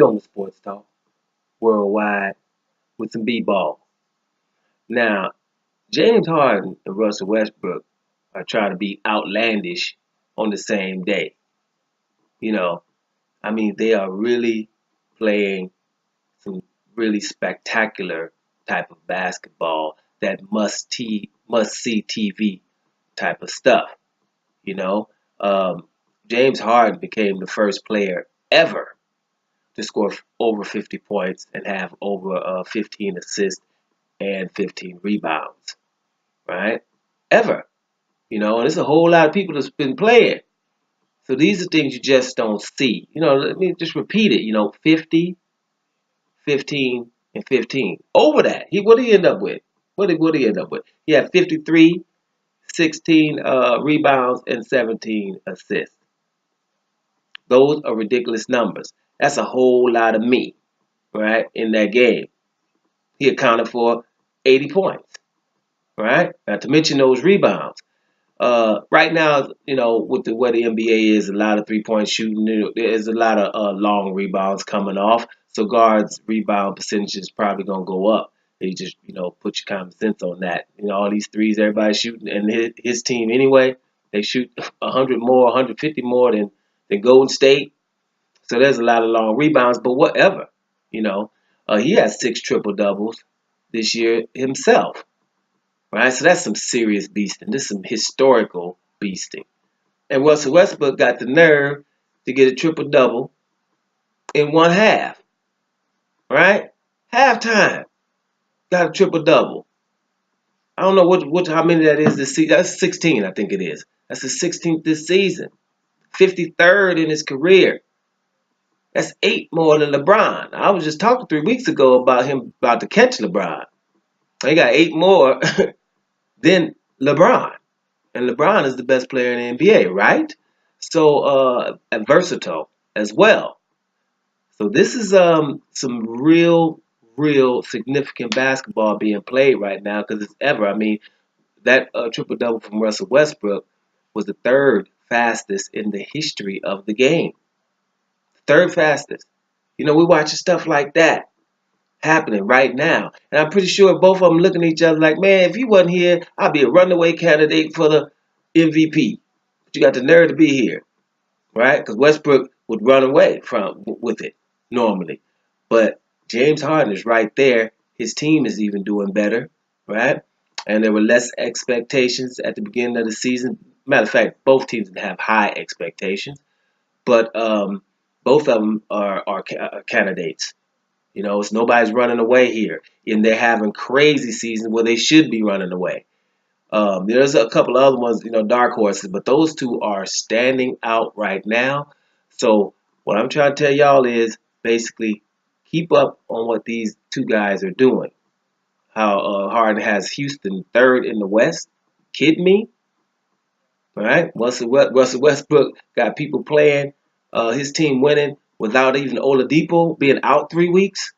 Film Sports Talk worldwide with some B-ball. Now, James Harden and Russell Westbrook are trying to be outlandish on the same day. You know, I mean, they are really playing some really spectacular type of basketball that must see TV type of stuff. You know, um, James Harden became the first player ever to score over 50 points and have over 15 assists and 15 rebounds, right? Ever. And there's a whole lot of people that's been playing. So these are things you just don't see. Let me just repeat it. 50, 15, and 15. Over that, what did he end up with? What did he end up with? He had 53, 16 rebounds, and 17 assists. Those are ridiculous numbers. That's a whole lot of meat, right, in that game. He accounted for 80 points, right? Not to mention those rebounds. Right now, with the way the NBA is, a lot of three-point shooting. There's a lot of long rebounds coming off. So guards' rebound percentage is probably gonna go up. They just, put your common sense on that. All these threes everybody's shooting, and his team anyway, they shoot 100 more, 150 more than Golden State. So there's a lot of long rebounds. But whatever, he has 6 triple doubles this year himself. Right, so that's some serious beasting. This is some historical beasting. And Russell Westbrook got the nerve to get a triple double in one half. Right, halftime got a triple double. I don't know how many that is this season. That's 16, I think it is. That's the 16th this season. 53rd in his career. That's 8 more than LeBron. I was just talking 3 weeks ago about him about to catch LeBron. He got 8 more than LeBron. And LeBron is the best player in the NBA, right? So, versatile as well. So this is some real significant basketball being played right now because it's ever. I mean, that triple-double from Russell Westbrook was the 3rd fastest in the history of the game. 3rd fastest. We're watching stuff like that happening right now. And I'm pretty sure both of them looking at each other like, man, if you wasn't here, I'd be a runaway candidate for the MVP. But you got the nerve to be here, right? Because Westbrook would run away with it normally. But James Harden is right there. His team is even doing better, right? And there were less expectations at the beginning of the season. Matter of fact, both teams have high expectations. But both of them are candidates. It's nobody's running away here. And they're having crazy seasons where they should be running away. There's a couple other ones, dark horses, but those two are standing out right now. So what I'm trying to tell y'all is basically keep up on what these two guys are doing. How Harden has Houston 3rd in the West. Kidding me? All right. Russell Westbrook got people playing, his team winning without even Oladipo being out 3 weeks.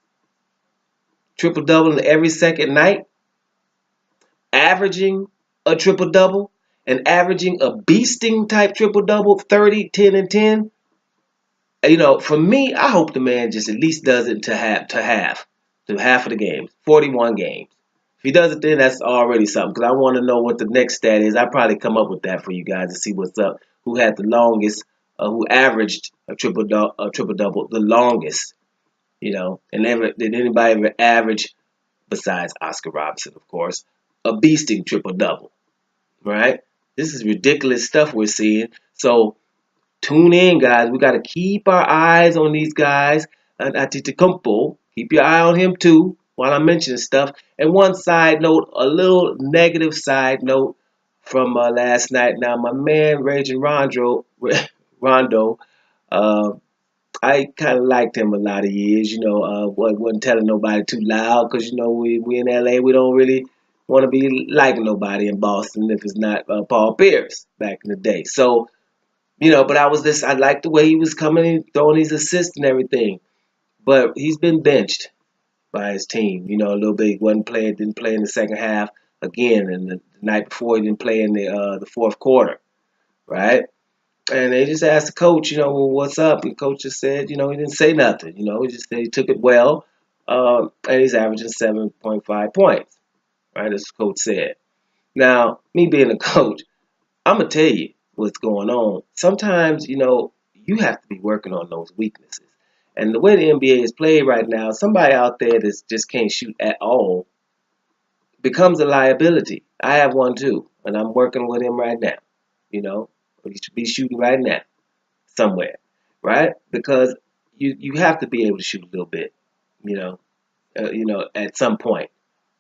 Triple-double every second night. Averaging a triple-double and averaging a beasting type triple-double, 30, 10, and 10. For me, I hope the man just at least does it to half of the games, 41 games. If he does it then, that's already something because I want to know what the next stat is. I'll probably come up with that for you guys to see what's up. Who had the longest, who averaged a triple-double the longest, and did anybody ever average, besides Oscar Robertson, of course, a beasting triple-double, right? This is ridiculous stuff we're seeing. So tune in, guys. We got to keep our eyes on these guys. And Antetokounmpo, keep your eye on him too while I'm mentioning stuff. And one side note, a little negative side note from last night. Now, my man, Raging Rondo, I kind of liked him a lot of years. Wasn't telling nobody too loud because, we in LA, we don't really want to be liking nobody in Boston if it's not Paul Pierce back in the day. So, but I liked the way he was coming in, throwing these assists and everything. But he's been benched by his team. A little bit. He didn't play in the second half again. And the night before, he didn't play in the 4th quarter, right? And they just asked the coach, well, what's up? And the coach just said, he didn't say nothing. He just said he took it well, and he's averaging 7.5 points, right? As the coach said. Now, me being a coach, I'm gonna tell you what's going on. Sometimes, you have to be working on those weaknesses. And the way the NBA is played right now, somebody out there that just can't shoot at all becomes a liability. I have one too, and I'm working with him right now. He should be shooting right now somewhere, right? Because you have to be able to shoot a little bit, you know, at some point.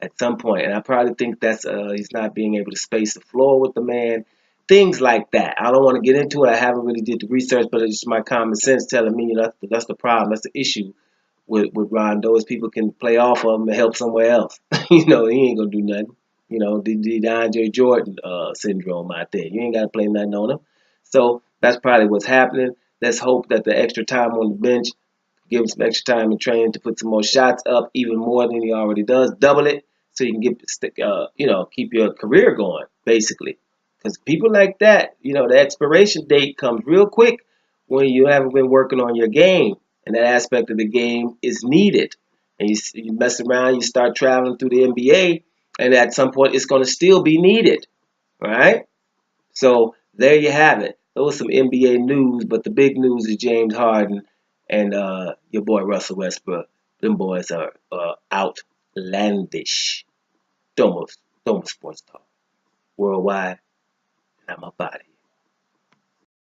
At some point, and I probably think that's he's not being able to space the floor with the man, things like that. I don't want to get into it. I haven't really did the research, but it's just my common sense telling me that's the problem. That's the issue with Rondo is people can play off of him and help somewhere else. He ain't gonna do nothing. The DeAndre Jordan syndrome out there. You ain't got to play nothing on him. So that's probably what's happening. Let's hope that the extra time on the bench give him some extra time in training to put some more shots up, even more than he already does. Double it so you can keep your career going, basically. Because people like that, the expiration date comes real quick when you haven't been working on your game, and that aspect of the game is needed. And you mess around, you start traveling through the NBA, and at some point it's going to still be needed, right? So there you have it. Those was some NBA news, but the big news is James Harden and your boy Russell Westbrook. Them boys are outlandish. Domo Sports Talk. Worldwide, and I'm about it.